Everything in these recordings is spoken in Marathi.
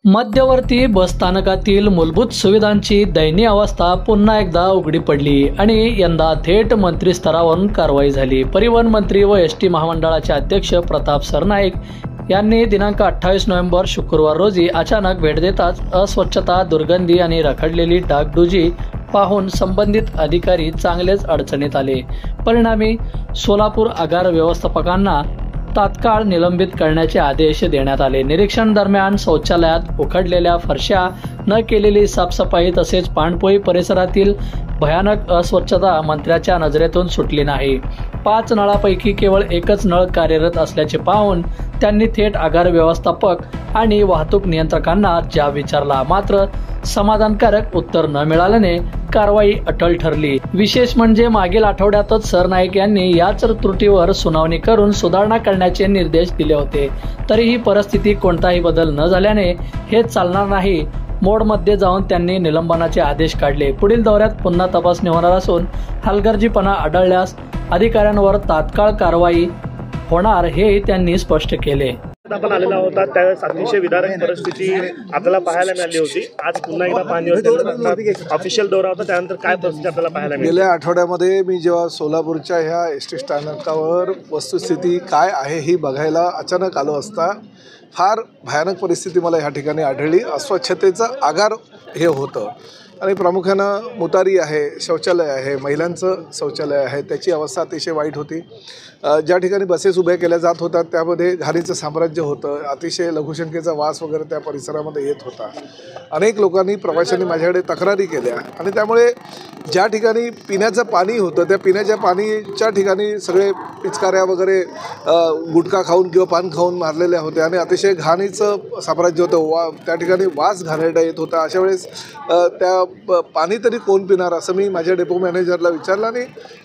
मध्यवर्ती बसस्थानकातील मूलभूत सुविधांची दयनीय अवस्था पुन्हा एकदा उघडी पडली आणि यंदा थेट मंत्री स्तरावरून कारवाई झाली। परिवहन मंत्री व एसटी महामंडळाचे अध्यक्ष प्रताप सरनाईक यांनी दिनांक 28 नोव्हेंबर शुक्रवार रोजी अचानक भेट देताच अस्वच्छता, दुर्गंधी आणि रखडलेली डागडुजी पाहून संबंधित अधिकारी चांगलेच अडचणीत आले। परिणामी सोलापूर आगार व्यवस्थापकांना तात्काळ निलंबित करण्याचे आदेश देण्यात आले। निरीक्षण दरम्यान शौचालयात उखडलेल्या फरशा, न केलेली साफसफाई तसेच पाणपोई परिसरातील भयानक अस्वच्छता मंत्र्याच्या नजरेतून सुटली नाही। 5 नळापैकी केवळ एकच नळ कार्यरत असल्याचे पाहून त्यांनी थेट आगार व्यवस्थापक आणि वाहतूक नियंत्रकांना जाब विचारला, मात्र समाधानकारक उत्तर न मिळाल्याने कारवाई अटळ ठरली। विशेष म्हणजे मागील आठवड्यातच सरनाईक यांनी याच त्रुटीवर सुनावणी करून सुधारणा करण्याचे निर्देश दिले होते। तरीही परिस्थिती कोणताही बदल न झाल्याने हे चालणार नाही मोडमध्ये जाऊन त्यांनी निलंबनाचे आदेश काढले। पुढील दौऱ्यात पुन्हा तपासणी होणार असून हलगर्जीपणा आढळल्यास अधिकाऱ्यांवर तात्काळ कारवाई होणार हेही त्यांनी स्पष्ट केले। आपण आलेला होता त्यावेळेस अतिशय विदारक परिस्थिती आपल्याला पाहायला मिळाली होती। आज पुन्हा एकदा पाहणी ऑफिशियल दौरा होता, त्यानंतर काय परिस्थिती आपल्याला पाहायला मिळाली? गेल्या आठवड्यामध्ये मी जेव्हा सोलापूरच्या ह्या एसटी स्थानकावर वस्तुस्थिती काय आहे ही बघायला अचानक आलो असता फार भयानक परिस्थिती मला ह्या ठिकाणी आढळली। अस्वच्छतेचं आगार हे होतं आणि प्रामुख्यानं मुतारी आहे, शौचालय आहे, महिलांचं शौचालय आहे, त्याची अवस्था अतिशय वाईट होती। ज्या ठिकाणी बसेस उभ्या केल्या जात होत्या त्यामध्ये घाणीचं साम्राज्य होतं, अतिशय लघुशंकेचा वास वगैरे त्या परिसरामध्ये येत होता। अनेक लोकांनी, प्रवाशांनी माझ्याकडे तक्रारी केल्या आणि त्यामुळे ज्या ठिकाणी पिण्याचं पाणी होतं त्या पिण्याच्या पाणीच्या ठिकाणी सगळे पिचकाऱ्या वगैरे गुटखा खाऊन किंवा पान खाऊन मारलेल्या होत्या आणि अतिशय घाणीचं साम्राज्य होतं। त्या ठिकाणी वास घाणेरडा येत होता। अशा वेळेस त्या पाणी तरी कोण पिणार असं मी माझ्या डेपो मॅनेजरला विचारलं आणि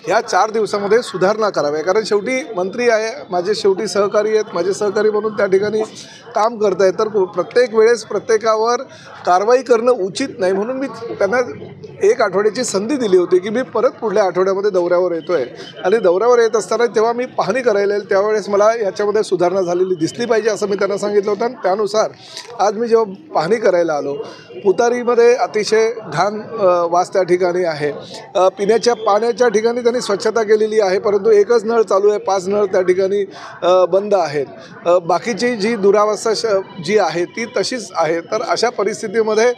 ह्या 4 दिवसामध्ये सुधारणा कराव्या, कारण शेवटी मंत्री आहे, माझे शेवटी सहकारी आहेत, माझे सहकारी म्हणून त्या ठिकाणी काम करत आहेत, तर प्रत्येक वेळेस प्रत्येकावर कारवाई करणं उचित नाही। म्हणून मी त्यांना 1 आठवड्याची संधी दिली होती की मी परत पुढल्या आठवड्यामध्ये दौऱ्यावर येतो आहे आणि दौऱ्यावर येत असताना जेव्हा मी पाहणी करायला येईल त्यावेळेस मला याच्यामध्ये सुधारणा झालेली दिसली पाहिजे असं मी त्यांना सांगितलं होतं आणि त्यानुसार आज मी जेव्हा पाहणी करायला आलो, पुतारीमध्ये अतिशय घाण वास त्या ठिकाणी आहे। पिण्याच्या पाण्याच्या ठिकाणी त्यांनी स्वच्छता केलेली आहे, परंतु एकच नळ चालू आहे, 5 नळ त्या ठिकाणी बंद आहेत। बाकीची जी दुरावस्था जी आहे ती तशीच आहे। तर अशा परिस्थितीमध्ये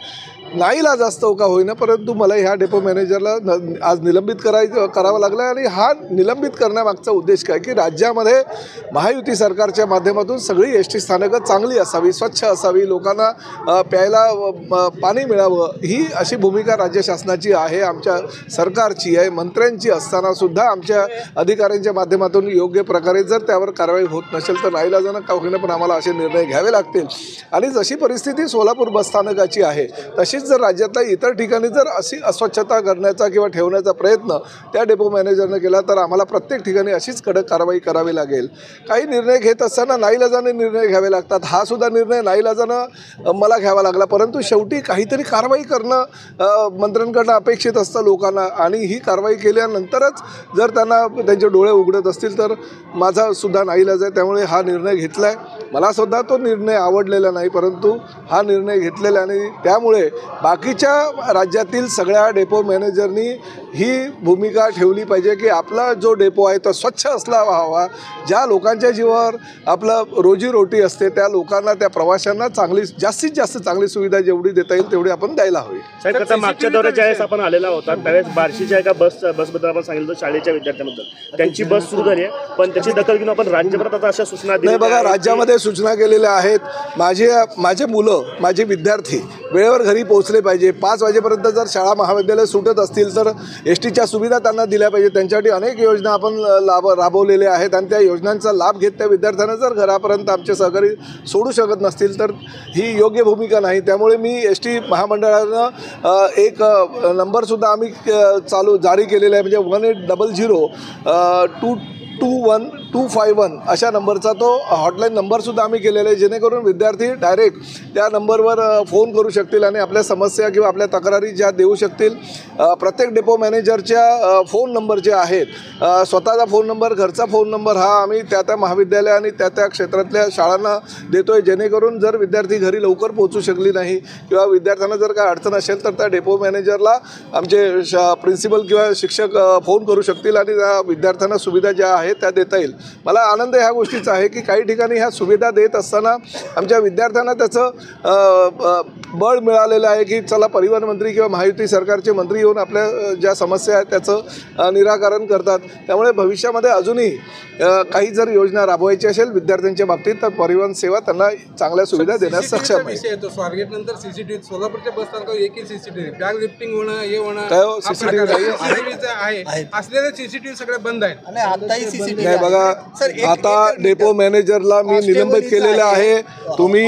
नाईलाज असतो का होईना, परंतु मला ह्या डेपो मॅनेजरला आज निलंबित करावं लागलं आणि हा निलंबित करण्यामागचा उद्देश काय की राज्यामध्ये महायुती सरकारच्या माध्यमातून सगळी एसटी स्थानकं चांगली असावी, स्वच्छ असावी, लोकांना प्यायला पाणी मिळावं, ही अशी भूमिका राज्य शासनाची आहे, आमच्या सरकारची आहे। मंत्र्यांची असतानासुद्धा आमच्या अधिकाऱ्यांच्या माध्यमातून योग्य प्रकारे जर त्यावर कारवाई होत नसेल तर नाईलाजानं का होईना पण आम्हाला असे निर्णय घ्यावे लागतील। आणि जशी परिस्थिती सोलापूर बसस्थानकाची आहे तशीच जर राज्यातल्या इतर ठिकाणी जर अशी अस्वच्छता करण्याचा किंवा ठेवण्याचा प्रयत्न त्या डेपो मॅनेजरने केला तर आम्हाला प्रत्येक ठिकाणी अशीच कडक कारवाई करावी लागेल। काही निर्णय घेत असताना नाईलाजाने निर्णय घ्यावे लागतात, हा सुद्धा निर्णय नाईलाजानं मला घ्यावा लागला, परंतु शेवटी काहीतरी कारवाई करणं मंत्र्यांकडनं अपेक्षित असतं लोकांना आणि ही कारवाई केल्यानंतरच जर त्यांना त्यांचे डोळे उघडत असतील तर माझा सुद्धा नाईलाज आहे। त्यामुळे हा निर्णय घेतला आहे, मला सुद्धा तो निर्णय आवडलेला नाही, परंतु हा निर्णय घेतलेला आणि त्यामुळे बाकीच्या राज्यातील सगळ्या डेपो मॅनेजरनी ही भूमिका ठेवली पाहिजे की आपला जो डेपो आहे तो स्वच्छ असला हवा, ज्या लोकांच्या जीवावर आपलं रोजीरोटी असते त्या लोकांना, त्या प्रवाशांना जास्तीत जास्त चांगली सुविधा जेवढी देता येईल तेवढी आपण द्यायला हवी। साहेब, आता मागच्या दौऱ्यात ज्यावेळेस आपण आलेला होता त्यावेळेस बार्शीच्या एका बसबद्दल आपण सांगितलं शाळेच्या विद्यार्थ्यांबद्दल, त्यांची बस सुरू झाली आहे पण त्याची दखल घेऊन आपण राज्यभरात आता अशा सूचना दिल्या बघा, राज्यामध्ये सूचना केलेल्या आहेत। माझे मुलं, माझे विद्यार्थी वेळेवर घरी पोहोचले पाहिजे। 5 वाजेपर्यंत जर शाळा महाविद्यालय सुटत असतील तर एसटीच्या सुविधा त्यांना दिल्या पाहिजे। त्यांच्यासाठी अनेक योजना आपण राबवलेल्या आहेत आणि त्या योजनांचा लाभ घेत त्या विद्यार्थ्यांना जर घरापर्यंत आमचे सहकारी सोडू शकत नसतील तर ही योग्य भूमिका नाही। त्यामुळे मी एसटी महामंडळानं एक नंबरसुद्धा आम्ही जारी केलेला आहे, म्हणजे 1800 221 251 अशा नंबरचा तो हॉटलाईन नंबरसुद्धा आम्ही केलेला आहे, जेणेकरून विद्यार्थी डायरेक्ट त्या नंबरवर फोन करू शकतील आणि आपल्या समस्या किंवा आपल्या तक्रारी ज्या देऊ शकतील. प्रत्येक डेपो मॅनेजरच्या फोन नंबर जे आहेत, स्वतःचा फोन नंबर, घरचा फोन नंबर हा आम्ही त्या महाविद्यालय आणि त्या क्षेत्रातल्या शाळांना देतो आहे, जेणेकरून जर विद्यार्थी घरी लवकर पोहोचू शकली नाही किंवा विद्यार्थ्यांना जर काय अडचण असेल तर त्या डेपो मॅनेजरला आमचे प्रिन्सिपल किंवा शिक्षक फोन करू शकतील आणि त्या विद्यार्थ्यांना सुविधा ज्या आहेत त्या देता येईल. मला आनंद ह्या गोष्टीचा आहे की काही ठिकाणी ह्या सुविधा देत असताना आमच्या विद्यार्थ्यांना त्याचं बळ मिळालेलं आहे की चला परिवहन मंत्री किंवा महायुती सरकारचे मंत्री येऊन आपल्या ज्या समस्या आहेत त्याचं निराकरण करतात. त्यामुळे भविष्यामध्ये अजूनही काही जर योजना राबवायची असेल विद्यार्थ्यांच्या बाबतीत तर परिवहन सेवा त्यांना चांगल्या सुविधा देण्यास सक्षम आहे. स्वारगेट नंतर सीसीटीव्ही सोलापूरच्या बस स्थानकावर एकही सीसीटीव्ही बॅग लिफ्टिंग होणं हे होणं काय सीसीटीव्ही आहे, असलेले सीसीटीव्ही सगळे बंद आहेत. नाही बघा, आता डेपो मॅनेजरला मी निलंबित केलेलं आहे. तुम्ही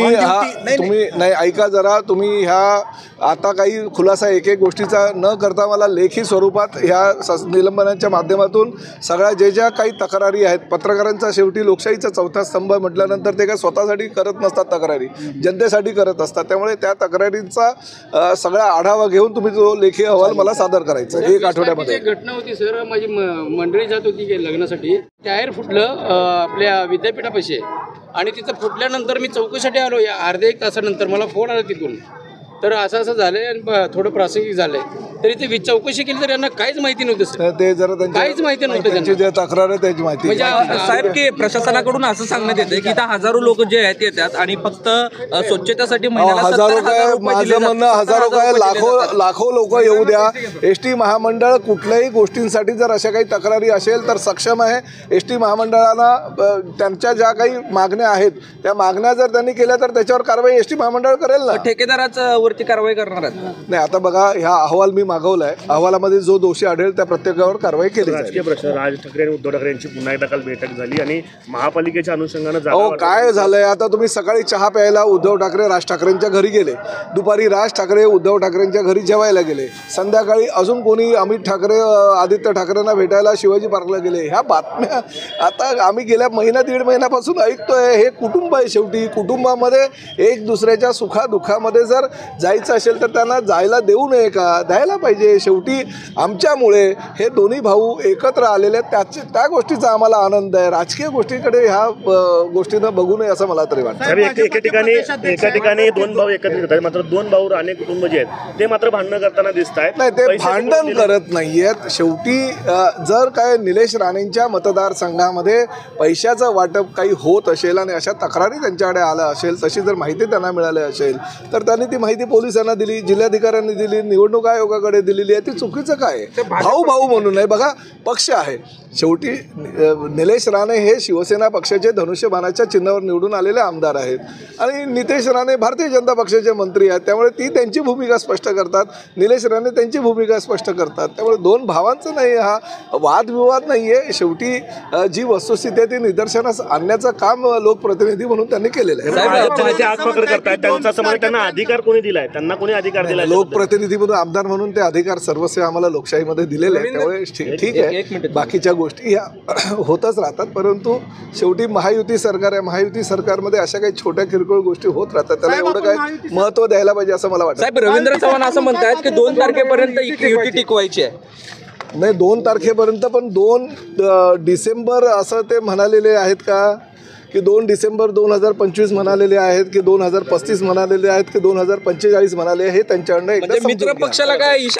नाही ऐका जरा, तुम्ही ह्या आता काही खुलासा एक गोष्टीचा न करता मला लेखी स्वरूपात ह्या निलंबनाच्या माध्यमातून सगळ्या ज्या काही तक्रारी आहेत, पत्रकारांचा शेवटी लोकशाहीचा चौथा स्तंभ म्हटल्यानंतर ते काय स्वतःसाठी करत नसतात, तक्रारी जनतेसाठी करत असतात. त्यामुळे त्या तक्रारींचा सगळा आढावा घेऊन तुम्ही जो लेखी अहवाल मला सादर करायचा 1 आठवड्यामध्ये. घटना होती सर, माझी मंडळी जात होती की लग्नासाठी, टायर फुटलं आपल्या विद्यापीठापाशी आणि तिथं फुटल्यानंतर मी चौकशीसाठी आलो. या अर्ध्या 1 तासानंतर मला फोन आला तिथून, तर असं झालंय आणि थोडं प्रासंगिक झालंय. तरी ते चौकशी केली तर यांना काहीच माहिती नव्हतं सर, ते जरा काहीच माहिती नव्हतं त्यांची जे तक्रार आहे त्याची माहिती. म्हणजे साहेब की प्रशासनाकडून असं सांगण्यात येतं की इथं हजारो लोक जे आहेत येतात आणि फक्त स्वच्छतेसाठी हजारो काय, माझं म्हणणं हजारो काय, लाखो लोक येऊ द्या. एसटी महामंडळ कुठल्याही गोष्टींसाठी जर अशा काही तक्रारी असेल तर सक्षम आहे. एसटी महामंडळाला त्यांच्या ज्या काही मागण्या आहेत त्या मागण्या जर त्यांनी केल्या तर त्याच्यावर कारवाई एसटी महामंडळ करेल ना. ठेकेदाराचा वरती कारवाई करणार आहेत. नाही, आता बघा, ह्या अहवाल मी मागवलाय, अहवालामध्ये जो दोषी आढळेल त्या प्रत्येकावर कारवाई केली जाईल. राजकीय प्रश्न, राज ठाकरे आणि उद्धव ठाकरे यांची पुन्हा एकदा काल बैठक झाली आणि महापालिकेच्या अनुषंगानं काय झालंय आता, तुम्ही सकाळी चहा प्यायला उद्धव ठाकरे राज ठाकरेंच्या घरी गेले, दुपारी राज ठाकरे उद्धव ठाकरेंच्या घरी जेवायला गेले, संध्याकाळी अजून कोणी अमित ठाकरे आदित्य ठाकरेंना भेटायला शिवाजी पार्कला गेले. ह्या बातम्या आता आम्ही गेल्या 1-1.5 महिन्यापासून ऐकतोय. हे कुटुंब आहे, शेवटी कुटुंबामध्ये एक दुसऱ्याच्या सुखादुःखामध्ये जर जायचं असेल तर त्यांना जायला देऊ नये का? द्यायला पाहिजे. शेवटी आमच्यामुळे हे दोन्ही भाऊ एकत्र आलेले आहेत, त्या गोष्टीचा आम्हाला आनंद आहे. राजकीय गोष्टीकडे ह्या गोष्टीनं बघू नये असं मला तरी वाटतं. एका ठिकाणी 2 भाऊ एकत्रित होतात, मात्र 2 भाऊ राणे कुटुंब जे आहेत ते मात्र भांडणं करताना दिसत आहेत. नाही, ते भांडण करत नाहीयेत. शेवटी जर काय निलेश राणेंच्या मतदारसंघामध्ये पैशाचं वाटप काही होत असेल आणि अशा तक्रारी त्यांच्याकडे आल्या असेल, तशी जर माहिती त्यांना मिळाली असेल तर त्यांनी ती माहिती पोलिसांना दिली, जिल्हाधिकाऱ्यांनी दिली, निवडणूक आयोगाकडे दिलेली आहे. ती चुकीचं काय आहे? भाऊ म्हणून नाही. बघा, पक्ष आहे शेवटी. निलेश राणे हे शिवसेना पक्षाचे धनुष्यबाणाच्या चिन्हावर निवडून आलेले आमदार आहेत आणि नितेश राणे भारतीय जनता पक्षाचे मंत्री आहेत. त्यामुळे ती त्यांची भूमिका स्पष्ट करतात, निलेश राणे त्यांची भूमिका स्पष्ट करतात. त्यामुळे 2 भावांचं नाही, हा वादविवाद नाही आहे. शेवटी जी वस्तुस्थिती आहे ती निदर्शनास आणण्याचं काम लोकप्रतिनिधी म्हणून त्यांनी केलेलं आहे. त्यांना अधिकार कोणी दिलाय? त्यांना कोणी अधिकार दिला? लोकप्रतिनिधी म्हणून, आमदार म्हणून ते अधिकार सर्वस्व आम्हाला लोकशाहीमध्ये दिलेले आहे. त्यामुळे ठीक आहे, बाकीच्या गोष्टी ह्या होतच राहतात. परंतु शेवटी महायुती सरकार आहे, महायुती सरकारमध्ये अशा काही छोट्या किरकोळ गोष्टी होत राहतात. त्याला एवढं काय महत्त्व द्यायला पाहिजे असं मला वाटतं. साहेब, रवींद्र चव्हाण असं म्हणतात की 2 तारखेपर्यंत युती टिकवायची आहे. नाही, 2 तारखेपर्यंत, पण 2 डिसेंबर असं ते म्हणालेले आहेत का? की 2 डिसेंबर 2025 म्हणालेले आहेत की 2035 म्हणालेले आहेत की 2045 म्हणाले? हे त्यांच्याकडनं मित्र पक्षाला काय